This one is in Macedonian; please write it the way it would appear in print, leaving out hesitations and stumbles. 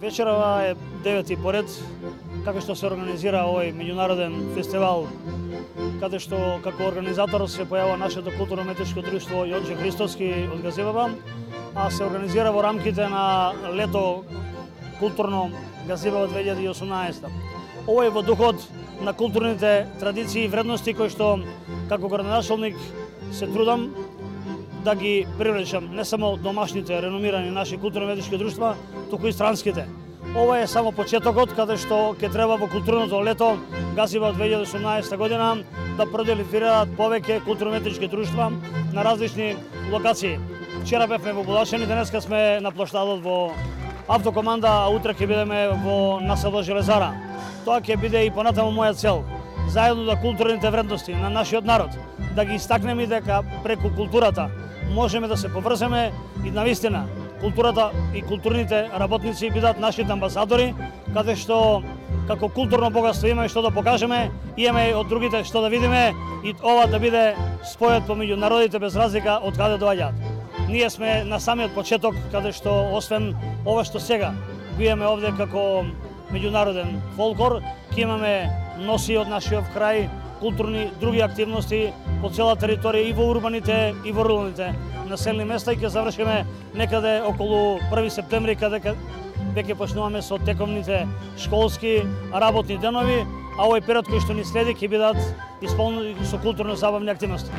Вечерава е 9-ти поред, како што се организира овој меѓународен фестивал, каде што како организатор се појава нашето културно-уметничко друштво Јоџе Христовски од Газиваба, а се организира во рамките на лето културно Газиваба 2018. Ова е во духот на културните традиции и вредности кои што како градоначалник се трудам да ги привлечам не само домашните реномирани наши културно-уметнички друштва, туку и странските. Ова е само почетокот каде што ќе треба во културното лето Газиваба 2018 година да проделифираат повеќе културно-уметнички друштва на различни локации. Вчера бевме во Булашани, денеска сме на плоштадот во Автокоманда, а утре ќе бидеме во населба Железара. Тоа ќе биде и понатаму моја цел. Заедно да културните вредности на нашиот народ, да ги истакнеме дека преку културата можеме да се поврземе и навистина културата и културните работници бидат нашите амбасадори, каде што како културно богатство имаме што да покажеме, имаме од другите што да видиме и ова да биде спојот помеѓу народите без разлика од каде доаѓаат. Ние сме на самиот почеток каде што освен ова што сега го имаме овде како меѓународен фолклор, ќе имаме носи од нашиот крај, културни други активности по цела територија и во урбаните и во руралните населени места и ќе завршиме некаде околу 1 септември каде веќе почнуваме со тековните школски работни денови, а овој период кој што ни следи ќе бидат исполнени со културно забавни активности.